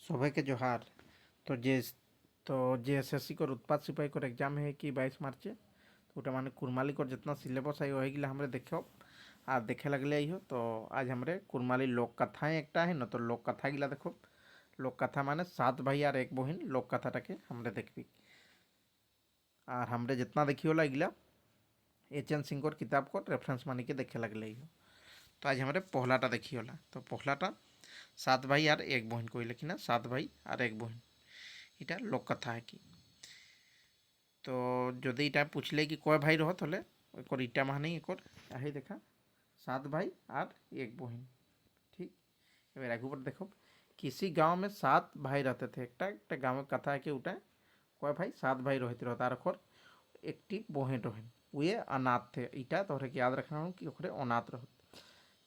सभे के जोहार। तो जे एसएससी कर उत्पाद सिपाही कर एग्जाम है कि 22 मार्चे। तो उटा माने कुरमाली कर जितना सिलेबस आई वही गिला हमरे देखो आ देखे लगले आई हो। तो आज हमरे कुरमाली लोक कथाएं एकटा है न, तो लोक कथा गिला देखो। लोक कथा माने 7 भाई और 1 बहन लोक कथाटाके हमरे देखबी। और हमरे जितना देखी होला गिला एच.एन. सिंह कर किताब को रेफरेंस मानी के देखे लगले आई हो। तो आज हमरे पहलाटा देखी होला। तो पहलाटा 7 भाई और 1 बहन कोई लेकिन 7 भाई और 1 बहन इटा लोक कथा है कि। तो যদি এটা পুছলে कि কয় ভাই রহত হলে একর ইটা মানে একর আহি দেখা 7 भाई और 1 बहन। ठीक। এবার आगे पर देखो किसी गांव में 7 भाई रहते थे। एक गाँव में कथा है कि उठा कय भाई 7 भाई रहते रहता और एक बहन रहें वे अनाथ थे। इटा तो याद रखना हो कि ओखरे अनाथ रह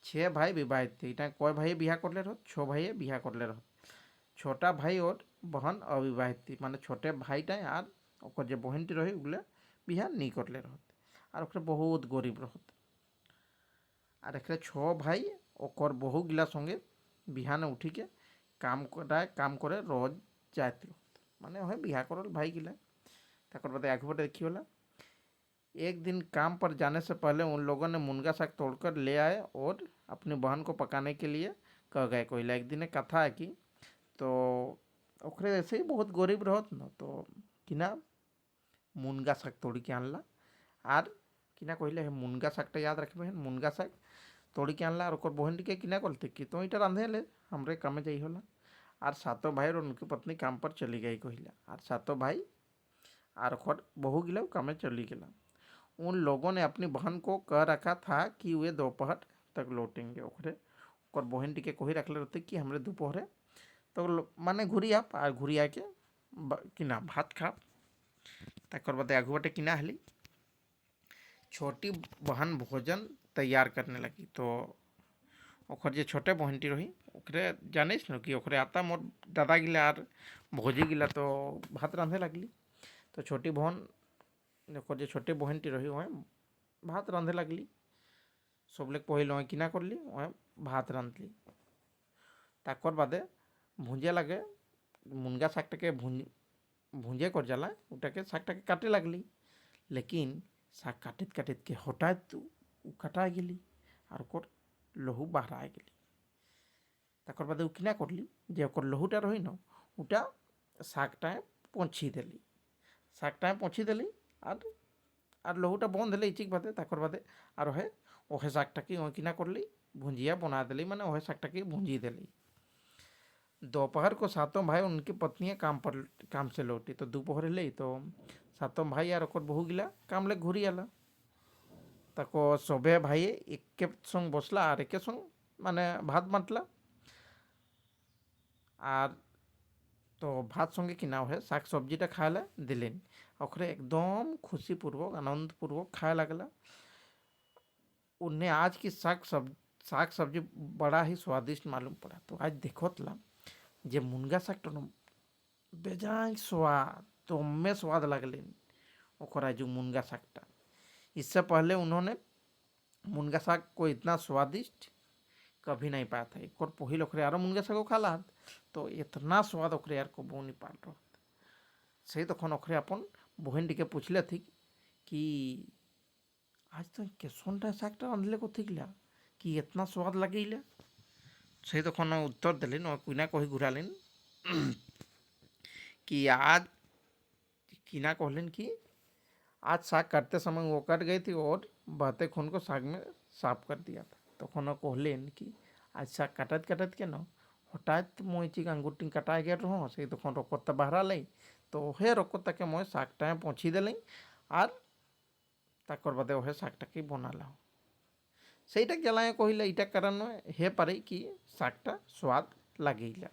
6 भाई विवाहित थे। इटा कय भाई बिहा कर ले रहो 6 भाई बिहा कर ले रहो। छोटा भाई और बहन अविवाहित थी माने छोटे भाईटा और ओकर जे बहनटी रही उगले बिहा नहीं करले रहते और ओकरे बहुत गरीब रहते। और एक 6 भाई ओकर बहु गिला संगे बिहाने उठी के काम करे रोज जाते रहते माने वह बिहा करल भाई गिला। तक बाद आगे बढ़े देखी होला। एक दिन काम पर जाने से पहले उन लोगों ने मुनगा साग तोड़कर ले आए और अपनी बहन को पकाने के लिए कह गए। कोयला एक दिन कथा है कि तो ओकरे ऐसे ही बहुत गरीब रहत न, तो किना मुनगा साग तोड़ी के आनला और किना कहले मुनगा सागटा याद रखबे मुनगा साग तोड़ी के आनला और ओकर बहन के किना कहते कि तो इटा रांधे ले हमरे कामे जाई होला। और 7 भाई और उनकी पत्नी काम पर चली गई कहला और 7 भाई और ओकर बहू गिला कामे चली गेला। उन लोगों ने अपनी बहन को कह रखा था कि वे दोपहर तक लौटेंगे। ओकरे ओकर बहन के कही रखले रहते कि हमरे दोपहर तो माने घुरी आप और घुरी आके किना भात खा। तक बाद आगू बाटे किना हली छोटी बहन भोजन तैयार करने लगी। तो ओकर जे छोटे बहनटी रही ओकरे जाने न कि ओकरे आता मोर दादा गिला और भोजी गिला तो भात रांधे लगली। तो छोटी बहन ओकर जे छोटे बहनटी रही वह भात रांधे लगली। सब लोग पहले वह किना करली वह भात रांधली। ताकर बादे भुंजे लगे मुनगा शाकटाके भुंजे कर जाला ओटाके शाकटाके काटे लगली। लेकिन शाक काटित काटित के हठात कटा गेली और ओकर लहू बाहर आ गेली। तकर बाद किना करली जे ओकर लहूटा रही न उटा शाकटा पोंछी देली। शाकटा पोंछी देली और लहूटा बंद देली इचिक बादे। तकर बादे और ओहे शाकटाके किना करली भुंजिया बना देली माने ओहे शाकटाके भुंजी देली। दोपहर को 7 भाई उनकी पत्नियां काम से लौटी। तो दोपहर ले तो 7 भाई और ओकर बहू गिला काम ले घुरी आला। तको सबे भाई एक के संग बसला और एक संग माने भात बांटला। और तो भात संगे किना है शाक सब्जीटा खाएला दिलेन ओखरे एकदम खुशीपूर्वक आनंदपूर्वक खाए लगला। उन्हें आज की शाक सब्जी बड़ा ही स्वादिष्ट मालूम पड़ा। तो आज देखो जे मुनगा शाकटा बेजाय स्वाद दमे स्वाद लगले ओकर जो मुनगा शाकटा। इससे पहले उन्होंने मुनगा शाक को इतना स्वादिष्ट कभी नहीं पाया था। एक और पहिल ओकरे आरो मुनगा शाक खाला तो इतना स्वाद ओकरे यार को नहीं पा रहा सही। तक ओकरे अपन बहन टी के पूछले थी कि आज तो कैसनटा शाकटा रांधले को थिकला कि इतना स्वाद लगेला। सही तक उत्तर दिलिन और कुना कही घुरालिन कि आज किना कहलिन कि आज साग काटते समय वो कट गई थी और बहते खून को साग में साफ कर दिया था। तो कहलिन कि आज साग काटत काटत के न हठात मैं चिक अंगुटी काटा गया रहो से तक रकता बाहर लाई। तो हे रकता के मैं शाकटा पहुँची देली और ताकर बादे वह शाकटाके बनाला सेटा जलाए कहला इटा कारण हे पारे कि शाकटा स्वाद लगेला।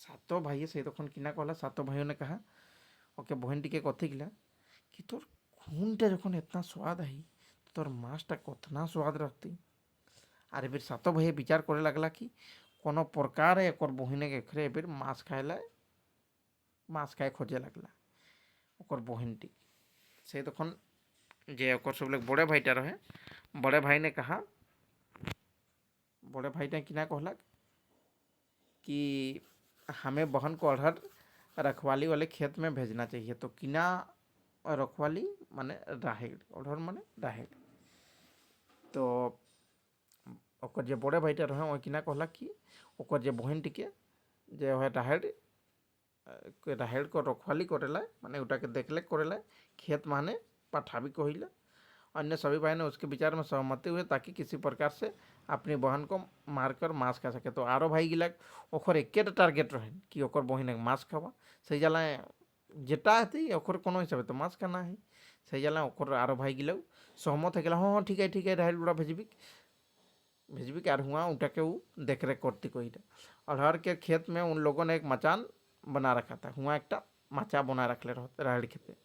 7 भाई से तक किना कहला 7 भाइयों ने कहा ओके बहन टी के कथी गिला कि तोर खूनटा जखन इतना स्वाद आई तो तोर माँसटा कतना स्वाद रहती। और फिर 7 भाई विचार करे लगला कि कोनो प्रकार एक बहने के खरे फिर माँस खाए खोजे लगला ओकर बहन टी से तखन जे ओकर सब लोग बड़े भाईटा रहे बड़े भाई ने कहा बड़े भाईटा किना कहला कि हमें बहन को अड़हर रखवाली वाले खेत में भेजना चाहिए। तो किना रखवाली माने राहेड़, अड़हर माने राहेड़। तो ओकर जे बड़े भाईटा रहे वो किना कहला कि ओकर जे बहन टिके जे है राहेड़ को रखवाली करेला माने उटाके देखले करेला खेत माने पठावी कहिला। अन्य सभी भाई ने उसके विचार में सहमति हुए ताकि किसी प्रकार से अपनी बहन को मारकर मांस खा सके। तो आरो भाई गिला ओकर एक टारगेट रहे कि ओकर बहन मांस खावा सही जाला जेटा हती ओकर कोनो हिसाब तो मांस खाना है सही जाला। ओकर आरो भाई गिला सहमत है हाँ हाँ ठीक है राहेड़ बुड़ा भेजबिक आर हुआ उठा के वो देख रेख करती कोई। अरहर के खेत में उन लोगों ने एक मचान बना रखा था, हुआ एक माचा बना रख ले रहे राहेड़ खेत।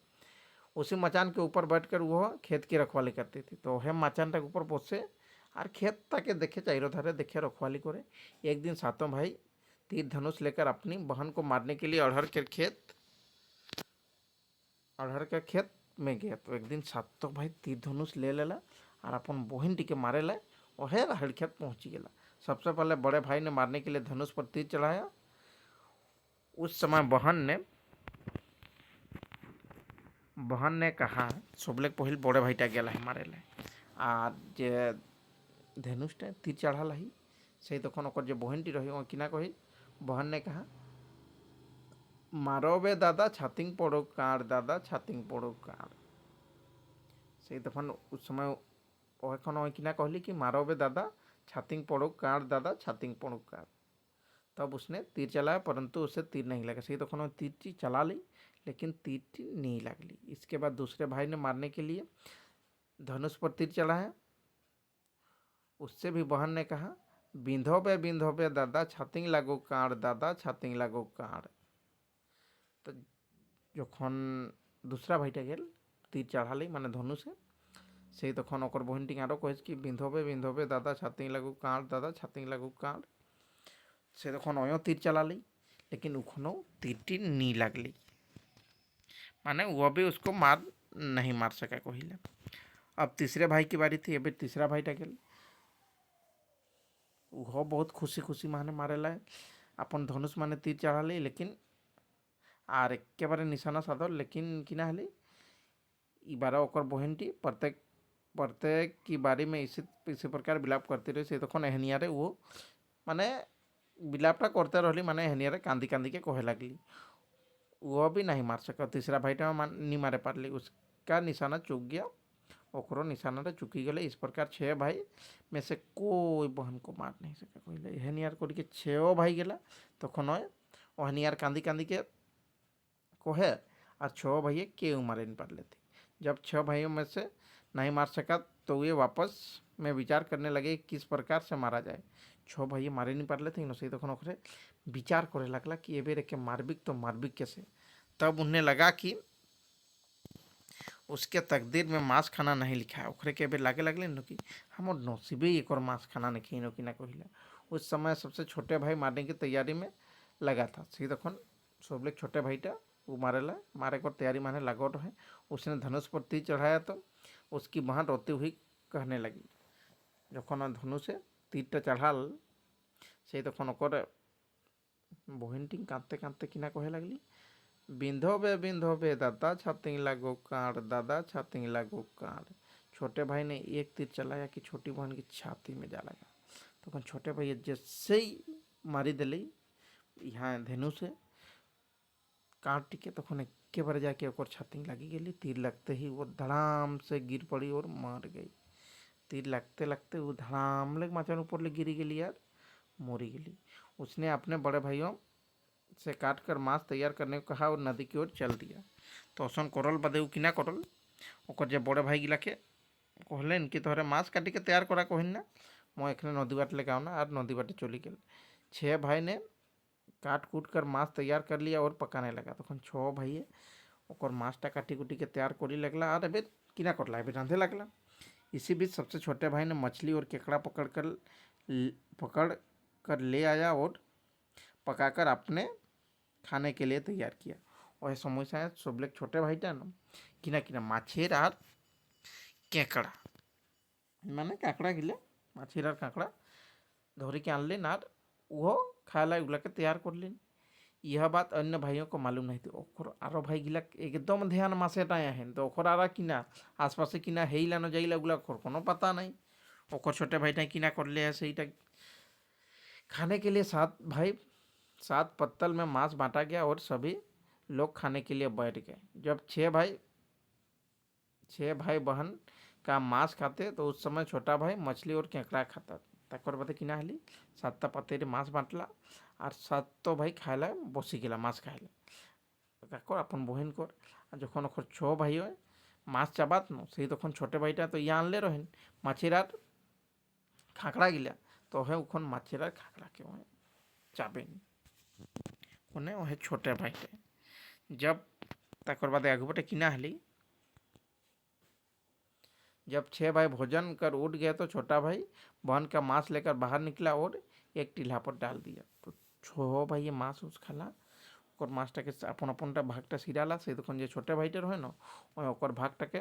उसी मचान के ऊपर बैठकर वह खेत की रखवाली करती थी। तो हे मचान तक ऊपर बसे और खेत तक देखे चारों धारे देखे रखवाली करे। एक दिन सातों भाई तीर धनुष लेकर अपनी बहन को मारने के लिए अरहर के खेत में गया। तो एक दिन सातों भाई तीर धनुष ले लेला और अपन बहन टी के मारे ला वह राहेड़ खेत पहुंची गया। सबसे पहले बड़े भाई ने मारने के लिए धनुष पर तीर चढ़ाया। उस समय बहन ने कहा सबले पहिल बड़े भाईटा गया मारे ला और जे धनुषटा तीर चढ़ा ही से तक ओकर जे बहनटी रही किना कही बहन ने कहा मारो बे दादा छातिंग पड़ो काड़ दादा छातिंग पड़ो काड़। से तखन उस समय ओखन किना कहली कि मारो बे दादा छातिंग पड़ो काड़ दादा छातिंग पड़ो काड़। तब उसने तीर चलाया परंतु उसे तीर नहीं लगा। सही तखन तीर चला ली लेकिन तीर नहीं लगली। इसके बाद दूसरे भाई ने मारने के लिए धनुष पर तीर चढ़ाया। उससे भी बहन ने कहा बिंधो बे दादा छातिंग लागो काड़ दादा छातिंग लागो काड़। तो যখন दूसरा भाईटा गेल तीर चढ़ा ली माने धनुष से तखन ओकर बहन टी आरो कहे कि बिंधोबे दादा छातिंग लागो काड़ दादा छातिंग लागो काड़। से तखन अयो तीर चला ली लेकिन उखनो तीरटी नहीं लगली माने वह भी उसको नहीं मार सका कहिले। अब तीसरे भाई की बारी थी। अभी तीसरा भाईटा गेल वह बहुत खुशी माने मारे ला अपन धनुष माने तीर चढ़ा ली लेकिन आर एक बारे निशाना साधल लेकिन किना हेली ई बार ओकर बहनटी प्रत्येक की बारी में इसी प्रकार विलाप करती रही। से तक एहनियारे वो माने विलापटा करते रही माने एहनियारे कांदी के कहे लगली। वह भी नहीं मार सका। तीसरा भाईटा नहीं मारे पारली उसका निशाना चूक गया ओकरो निशाना चुकी गले। इस प्रकार 6 भाई में से कोई बहन को मार नहीं सका कोई। एहनियार कर 6 भाई गला तखन ओहनियार कांदी के कहे और 6 भाई क्यों मारे नहीं पार लेते। जब 6 भाइयों में से नहीं मार सका तो वे वापस में विचार करने लगे किस प्रकार से मारा जाए। 6 भाई मारे नहीं पार लेते सही तक ओकरे विचार करे लगला कि ए बेर के मारबिक तो मारबिक कैसे। तब उन्हें लगा कि उसके तकदीर में मांस खाना नहीं लिखा है। ओकरे के बेर लागे लगले न कि हमर नसीबे एक और मांस खाना नहीं कि ना कहिला। उस समय सबसे छोटे भाई मारने की तैयारी में लगा था। सही तक सबले छोटे भाईटा वो मारे को तैयारी माने लगा रहे। उसने धनुष पर तीर चढ़ाया तो उसकी बहन रोती हुई कहने लगी जखन धनुष से तीरटा चढ़ाल से तखन ओकर बहनटी काँदते किना कहे लगली बिंधो बे दादा छातिंग लागो काड़ दादा छातिंग लागो काड़। छोटे भाई ने एक तीर चलाया कि छोटी बहन की छाती में जा लगा। तो छोटे भाई जैसे ही मारी दिली यहाँ धेनु से काट टिके तक एक बार जाके ओकर छाती लगी गई। तीर लगते ही वो धड़ाम से गिर पड़ी और मर गई। तीर लगते वो धड़ाम लग मचान ऊपर ले गिरी गई यार मोरी गई। उसने अपने बड़े भाइयों से काट कर मांस तैयार करने को कहा और नदी की ओर चल दिया। तो असन करल बदे किना करल ओकर जे बड़े भाई गिला के कहलेन कि तोहरे मांस काटी के तैयार करा कहन ना मैं एखने नदी बाट लेके आना और नदी बाटे चली गए। 6 भाई ने काट कूट कर मांस तैयार कर लिया और पकाने लगा। तक 6 भाई ओकर मांसटा काटी कुटी के तैयार करी लगला और अबे किना करला अबे रांधे लगला। इसी बीच सबसे छोटे भाई ने मछली और केकड़ा पकड़ कर ले आया और पकाकर अपने खाने के लिए तैयार किया। और समय से सबले छोटे भाईटा न किना माछेर और केकड़ा माने काकड़ा गिले माछेर और काकड़ा धरी के आनलेन और वो खाला उगला के तैयार करलेन। यह बात अन्य भाइयों को मालूम नहीं थी। ओखर आरो भाई गिला एकदम ध्यान मासे टाया हैं तो ओखर आरा किना आसपास किना हेला न जाइला गुला ओखर कोनो पता नहीं। ओखर छोटे भाईटा किना कर ले है सहीटा खाने के लिए सात भाई सात पत्तल में मांस बांटा गया और सभी लोग खाने के लिए बैठ गए। जब छह भाई बहन का मांस खाते तो उस समय छोटा भाई मछली और केकड़ा खाता। तकर बादे किना हेली सातटा पतेरे मांस बांटला और सातो भाई खायला बसि गेला मांस खायला কাকর আপন বহিন কর আর যখন ওখর ছ ভাই হয় মাছ চাবাত ন সেই তখন ছোট ভাইটা তো ইয়া আনলে রহেন মাছের আর খাঁকড়া গিলা তো হে ওখন মাছের আর খাঁকড়াকে ওহে চাবেন ওনে ওহে ছোটে ভাইटे जब तकर बाद आगुबटे किना हली जब छह भाई भोजन कर उठ गए तो छोटा भाई बहन का मांस लेकर बाहर निकला और एक टीला पर डाल दिया। तो छो भाई ये मांस उस खाला ओकर मांसटाके अपन अपनटा भागटा सिराला से तখন যে ছোট ভাইটার হয় না ওই ওकर ভাগটাকে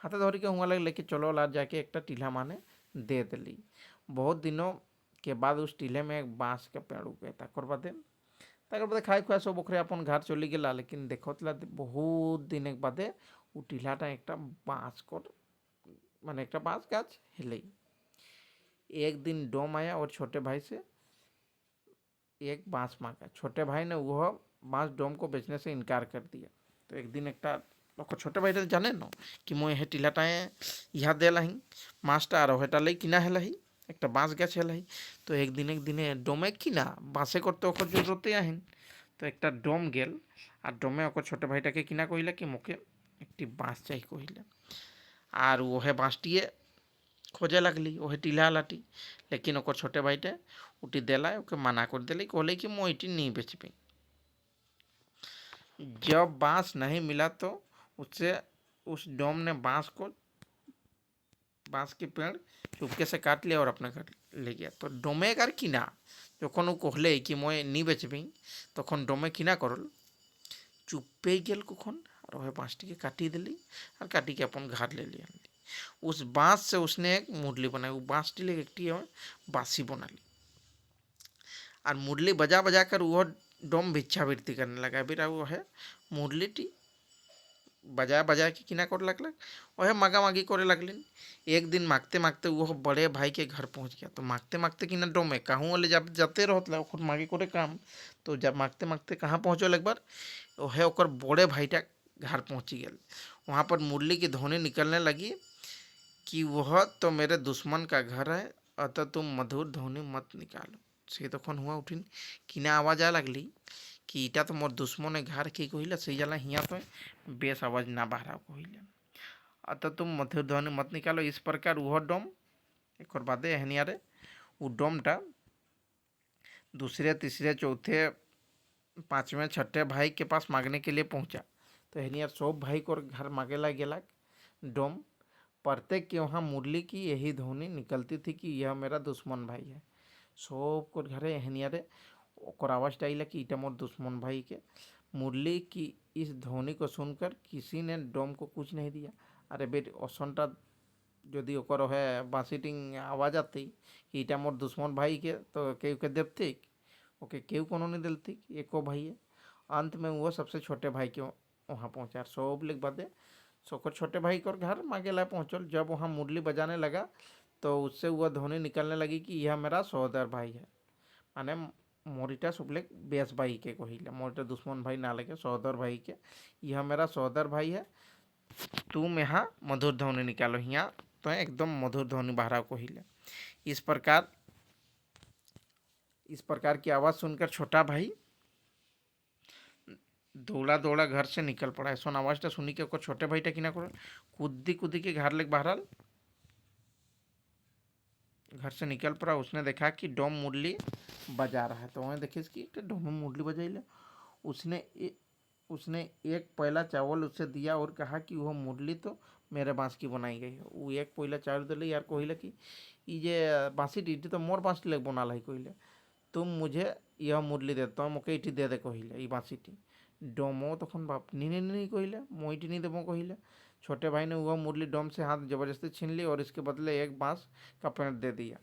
हाथे धरी के हुआ लेके चलो ला जाके एक टीला माने दे दिली। बहुत दिनों के बाद उस टीले में एक बांस के पेड़ उगे तकर बादे खाई खुआ सब ओखरे अपन घर चली गेला। लेकिन देखो बहुत दिन एक बादे उ टीलाटा एक बांस कर माने एक बांस गाछ हेले। एक दिन डोम आया और छोटे भाई से एक बांस मांगा। छोटे भाई ने वह बांस डोम को बेचने से इनकार कर दिया। तो एक दिन एक छोटे भाई जाने न कि मैं हे टीलाटाए इहा देलाही माछटा और हेटा लई किना हेलाही एक बांस गाछ हेलाही। तो एक दिन डोमे किना बाँसे करते ओकर जरूरते आहिन। तो एक डोम गेल और डोमे ओकर छोटे भाईटाके किना कहिला कि मोके एक बाँस चाहिए कहिला और वहे बाँसटिए खोजे लगली वही टीला लाटी। लेकिन ओकर छोटे भाईटे उठी देला ओके मना कर दिली कहले कि मैं इटी नहीं बेचबी। जब बांस नहीं मिला तो उससे उस डोम ने बांस के पेड़ चुपके से काट लिया और अपने घर ले गया। तो डोमे कार किना যখন ও कहले कि मैं नहीं बेचबी तखन डोमे किना करल चुपे गेल कखन और वह बाँसटी के काटी दिली और काटी के अपन घर ले लिया। उस बांस से उसने एक मुरली बनाई। वो बांस टीले एक बांसी बना ली और मुरली बजा बजा कर वह डोम भिक्षावृत्ति करने लगा। फिर वो है मुरली टी बजा बजा के किना कर लगल वह मागा मागी करे लगलिन। एक दिन मांगते मांगते वह बड़े भाई के घर पहुंच गया। तो मांगते मांगते किना डोमे कहूँ वाले जब जाते रहता खुद मागी करे काम। तो जब मांगते मांगते कहाँ पहुँचल एक बार वह ओकर बड़े भाईटा घर पहुँची गया। वहाँ पर मुरली की ध्वनि निकलने लगी कि वह तो मेरे दुश्मन का घर है अतः तुम मधुर ध्वनि मत निकालो। से तखन हुआ उठिन किना आवाज आ लगली कि इटा तो मोर दुश्मन घर के कहिला से जाला हिया तो बेस आवाज ना बाहर कहिला अतः तुम मधुर ध्वनि मत निकालो। इस प्रकार वह डोम एक बादे हनियारे वो डोमटा दूसरे तीसरे चौथे पाँचवें छठे भाई के पास मांगने के लिए पहुंचा। तो हनियार सब भाई को घर मांगेला गेला डोम प्रत्येक के वहाँ मुरली की यही ध्वनि निकलती थी कि यह मेरा दुश्मन भाई है। सब को घरे हनियारे ओकर आवाज आइला कि इटा मोर दुश्मन भाई के। मुरली की इस ध्वनि को सुनकर किसी ने डोम को कुछ नहीं दिया। अरे बेट असनटा यदि ओकर है बाँसीटिंग आवाज आती कि इटा मोर दुश्मन भाई के तो केहू के देवती ओके केहू कोनो नहीं दिलती एको भाई है। अंत में वो सबसे छोटे भाई के वहाँ पहुँचा। सब लेक बादे सोकर छोटे भाई को घर मांगेला पहुँचल। जब वहाँ मुरली बजाने लगा तो उससे वह ध्वनि निकलने लगी कि यह मेरा सहोदर भाई है। माने मोरिटा सुबले बेस भाई के कहिला मोरिटा दुश्मन भाई ना लगे सहोदर भाई के यह मेरा सहोदर भाई है। तुम यहाँ मधुर ध्वनि निकालो यहाँ तो एकदम मधुर ध्वनि बाहर कहिला। इस प्रकार की आवाज़ सुनकर छोटा भाई दौड़ा दौड़ा घर से निकल पड़ा। ऐसा आवाज़टा सुनी के छोटे भाईटा किना कर कूदी कूदी के घर ले बाहर घर से निकल पड़ा। उसने देखा कि डोम मुरली बजा रहा है। तो वह देखे कि डोम मुरली बजाइले उसने एक पहला चावल उसे दिया और कहा कि वह मुरली तो मेरे बाँस की बनाई गई है। वो एक पहला चावल दिले यार कहले कि ये बाँसी टीटी तो मोर बाँस लग बना लाई कहले तुम मुझे यह मुरली दे तो मोके इटी दे दे कहले ये बाँसीटी डोमो तखन बाप नहीं कहले मोईटी नहीं देवो कहले। छोटे भाई ने वह मुरली डोम से हाथ जबरदस्ती छीन ली और इसके बदले एक बाँस का पेड़ दे दिया।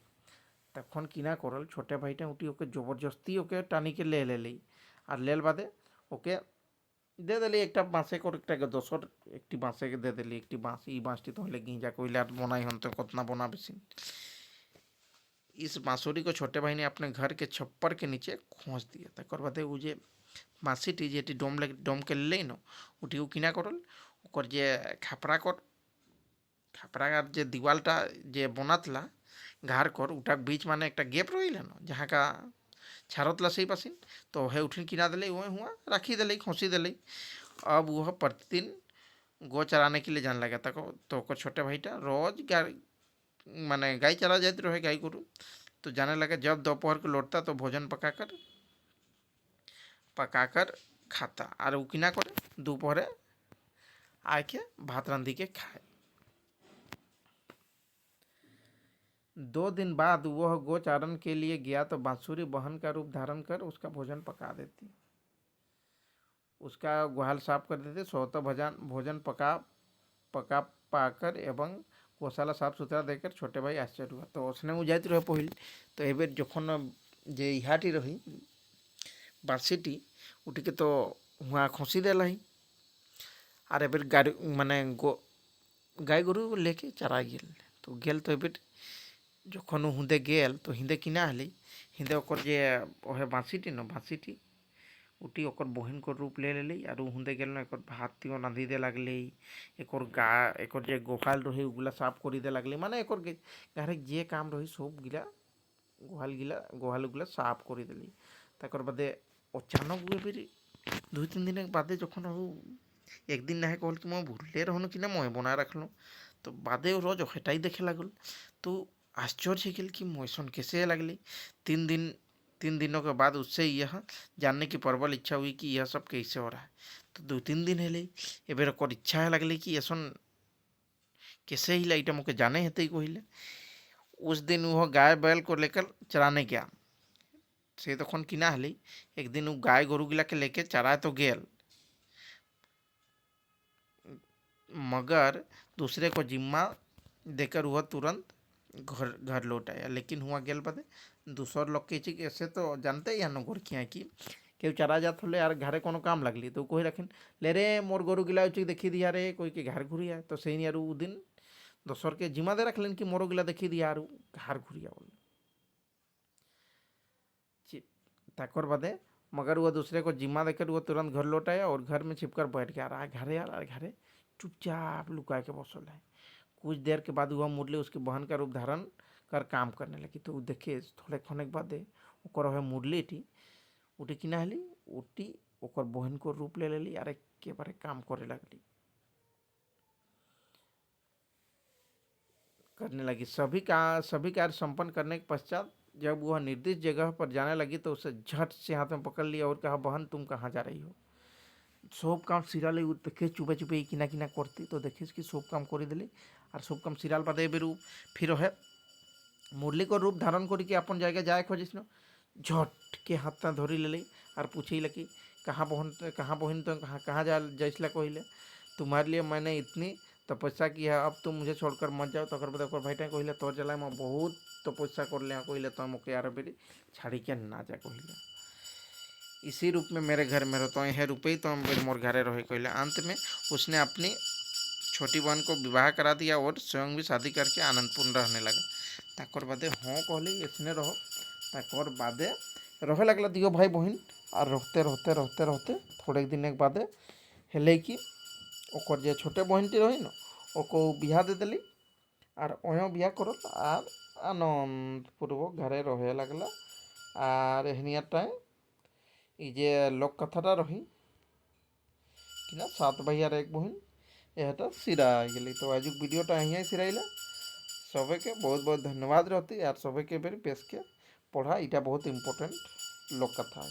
तखन किना करल छोटे भाईटा उठी ओके जबरदस्ती ओके टानी के ले ली আর লেল বাদে ওকে দিয়ে দিলি একটা বাঁশে করে একটা দশর একটি বাঁশে দিয়ে দিলি একটি বাঁশ ই বাঁশটি তাহলে গিঁজা কইলে আর बनाई हन तो कितना बना बेसिन। इस बांसुरी को छोटे भाई ने अपने घर के छप्पर के नीचे खोस दिया तक बादे उ जे बाँसीटी जेटी डोम के ले न उठी किना करल ओकर जे खापरार जे दीवालटा जे बनातला घार कर उटा बीच माने एक गेप रही न जहाँ का छारतला सही पासिन तो हे उठिन किना दिले वह हुआ राखी दिले खोसी दिले। अब वह प्रतिदिन गो चराने के लिए जाने लगा तक तो छोटे भाईटा रोज माने गाय चला जाते रहे गाय गुरु तो जाने लगा जब दोपहर को लौटता तो भोजन पकाकर खाता और वो किना करे दोपहर आके भात रांधी के खाए। 2 दिन बाद वह गोचारण के लिए गया तो बांसुरी बहन का रूप धारण कर उसका भोजन पका देती, उसका गुहाल साफ कर देते, सोता भोजन पका पाकर एवं गोशाला साफ सुथरा देकर छोटे भाई आश्चर्य हुआ। तो उसने जाती रहे पहल तो एबर जखन जे इहाटी रही बाँसीटी उठिके तो हुआ खोसी देला ही और एबर गाड़ी माने गाय गरु लेके चरा गेल तो एबर जखन हुदे गेल तो हिंदे किना हली हिंदे ओकर जे ओहे बाँसीटी न बाँसीटी उठी ओकर बहन को रूप ले लेली और हुंदे गेल एक भात रांधी दे लगले एक जे गोहाल रही उगला साफ कर दे लगले माने एक घर जे काम रही सब गिला गोहाल उगला साफ कर देली। तक बादे अचानक फिर 2-3 दिन बादे जखन एक दिन ना कहल कि मैं भूले रहनु कि ना मैं बना रखल तो बादे रोज हेटाई देखे लगल तो आश्चर्य गेल कि मोसन कैसे लगली। 3 दिनों के बाद उससे यह जानने की प्रबल इच्छा हुई कि यह सब कैसे हो रहा है। तो 2-3 दिन हेले एबर ओकर इच्छा लगली कि ऐसन कैसे हिला इटा मुके जाने हेते कहले। उस दिन वह गाय बैल को लेकर चराने गया से तखन किना हली एक दिन वो गाय गोरु गिला के लेके चराए तो गेल मगर दूसरे को जिम्मा देकर वह तुरंत घर लौट आया। लेकिन हुआ गेल बादे दूसर लोग के ऐसे तो जानते ही हन गोरखिया कि केउ चरा जात होले यार घरे कोनो काम लगली तो कोई रखिन ले रे मोर गोरु गिला देखी दिया रे कोई के घर घुरिया तो सही यार उ दिन दोसर के जिम्मा दे रखलेन कि मोरो गिला देखी दिया यार घर घुरिया बोले ताकर बादे मगर वह दूसरे को जिम्मा देकर वो तुरंत घर लौट आया और घर में छिपकर बैठ गया रहा घरे यार घरे चुपचाप लुका के बसल है। कुछ देर के बाद वह मुरली उसकी बहन का रूप धारण कर काम करने लगी तो देखे थोड़े खने के बाद ओकर मुरली टी उठी किना हली उठी ओकर बहन को रूप ले लेली और के बारे काम करे लगली करने लगी। सभी कार्य संपन्न करने के पश्चात जब वह निर्दिष्ट जगह पर जाने लगी तो उसे झट से हाथ में पकड़ लिया और कहा बहन तुम कहाँ जा रही हो। सब काम सिराल देखे चुपे चुपे किना किना करती तो देखी कि सब काम कर दिली और सब काम सिराल बादे बेरू फिर है मुरली को रूप धारण करके अपन जगह जाए खोजिस न झट के हाथ धरी ले और पूछे लगी कहाँ बहन तो कहाँ जाइसला कहले तुम्हारे लिए मैंने इतनी तपस्या की है अब तुम मुझे छोड़कर मत जाओ। तो भाईटा कहले तोर जला मैं बहुत तपस्या कर लिया कहले तो मुके यार बेरी छाड़ी के ना जा कहले इसी रूप में मेरे घर में रहता है रूपे ही तो मोर घरे रहे कहले। अंत में उसने अपनी छोटी बहन को विवाह करा दिया और स्वयं भी शादी करके आनंदपूर्ण रहने लगा। ताकर बादे हाँ कहले इसने रहो ताकर बादे रहे लगला दियो भाई बहन और रहते थोड़े दिन के बादे हेले कि ओकर जे छोटे बहनटी रही न ओको बिहा दे देली और ओयो बिहा करल और आनंद पूर्वक घरे रहे लगला। और एहनिया टाइम जे लोक कथाटा रही कि ना 7 भाई और 1 बहन यहटा सिरा गली। तो आज वीडियोटा अँ सिराइला सबे के बहुत बहुत धन्यवाद रहती और सबे के बेर बेस के पढ़ा इटा बहुत इम्पोर्टेंट लोक कथा है।